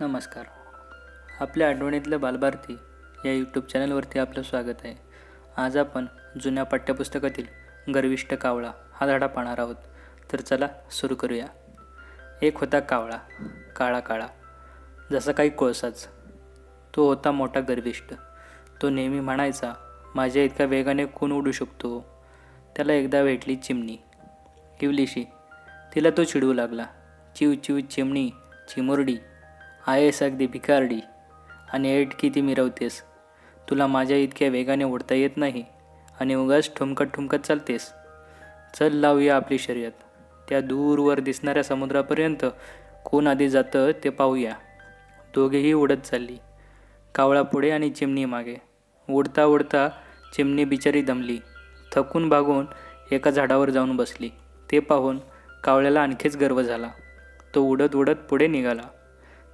नमस्कार. आपल्या आठवणीतल्या बालभारती या यूट्यूब चॅनलवरती आपलं स्वागत आहे. आज आपण जुन्या पाठ्यपुस्तकातील गर्विष्ठ कावळा हा धडा पाहणार आहोत. तर चला सुरू करूया. एक होता कावळा, काळा काळा जसा काही कोळसाच. तो होता मोठा गर्विष्ठ. तो नेहमी म्हणायचा, माझ्या इतक्या वेगाने कोण उडू शकतो. त्याला एकदा भेटली चिमणी, इवलीशी. तिला तो चिडवू लागला, चिव चिव चिमणी, चिमुरडी, आहेस अगदी भिकारडी आणि ऐट किती मिरवतेस. तुला माझ्या इतक्या वेगाने उडता येत नाही आणि उगाच ठुमकत ठुमकत चालतेस. चल लावूया आपली शर्यत. त्या दूरवर दिसणाऱ्या समुद्रापर्यंत कोण आधी जातं ते पाहूया. दोघेही उडत चालली, कावळा पुढे आणि चिमणी मागे. उडता उडता चिमणी बिचारी दमली, थकून भागून एका झाडावर जाऊन बसली. ते पाहून कावळ्याला आणखीच गर्व झाला. तो उडत उडत पुढे निघाला.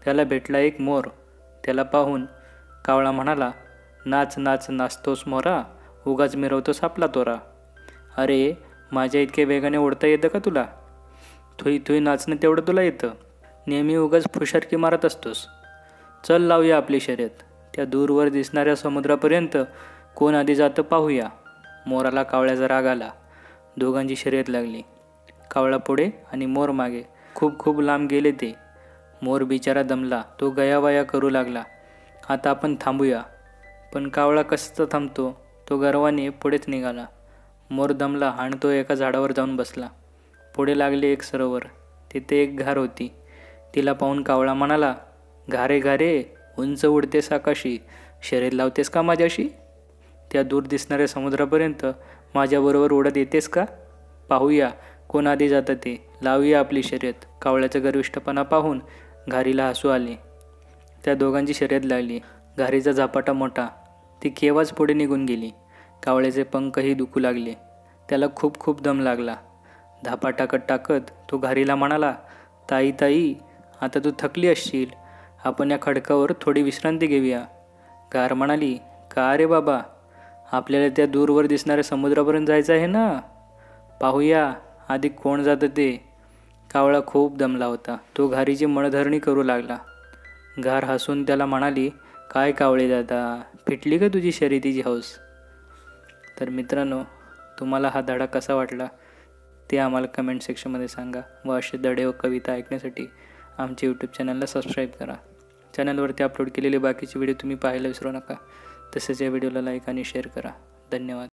त्याला भेटला एक मोर. त्याला पाहून कावळा म्हणाला, नाच नाच नाचतोस मोरा, उगाच मिरवतोस आपला तोरा. अरे, माझ्या इतक्या वेगाने उडता येतं का तुला? थुई थुई नाचणं तेवढं तुला येतं. नेहमी उगाच फुशारकी मारत असतोस. चल लावूया आपली शर्यत. त्या दूरवर दिसणाऱ्या समुद्रापर्यंत कोण आधी जातं पाहूया. मोराला कावळ्याचा राग आला. दोघांची शर्यत लागली. कावळा पुढे आणि मोर मागे. खूप खूप लांब गेले ते. मोर बिचारा दमला. तो गयावया करू लागला, आता आपण थांबूया. पण कावळा कसा थांबतो. तो गर्वाने पुढेच निघाला. मोर दमला आणि तो एका झाडावर जाऊन बसला. पुढे लागले एक सरोवर. तिथे एक घार होती. तिला पाहून कावळा म्हणाला, घारे घारे, उंच उडतेस आकाशी, शर्यत लावतेस का माझ्याशी? त्या दूर दिसणाऱ्या समुद्रापर्यंत माझ्याबरोबर उडत येतेस का? पाहूया कोण आधी जातं ते. लावूया आपली शर्यत. कावळ्याचा गर्विष्ठपणा पाहून घारीला हसू आले. त्या दोघांची शर्यत लागली. घारीचा झपाटा मोठा. ती केव्हाच पुढे निघून गेली. कावळ्याचे पंखही दुखू लागले. त्याला खूप खूप दम लागला. धापा टाकत टाकत तो घारीला म्हणाला, ताई ताई, आता तू थकली असशील. आपण या खडकावर थोडी विश्रांती घेऊया. घार म्हणाली, का रे बाबा, आपल्याला त्या दूरवर दिसणाऱ्या समुद्रापर्यंत जायचं आहे ना. पाहूया आधी कोण जातं ते. कावळा खूप दमला होता. तो घारीची मनधरणी करू लागला. घार हसून त्याला म्हणाली, काय कावळे दादा, फिटली का तुझी शर्यतीची हौस? तर मित्रांनो, तुम्हाला हा धडा कसा वाटला ते आम्हाला कमेंट सेक्शनमध्ये सांगा. व असे धडे व कविता ऐकण्यासाठी आमच्या यूट्यूब चॅनलला सबस्क्राईब करा. चॅनलवरती अपलोड केलेले बाकीचे व्हिडिओ तुम्ही पाहायला विसरू नका. तसेच या व्हिडिओला लाईक आणि शेअर करा. धन्यवाद.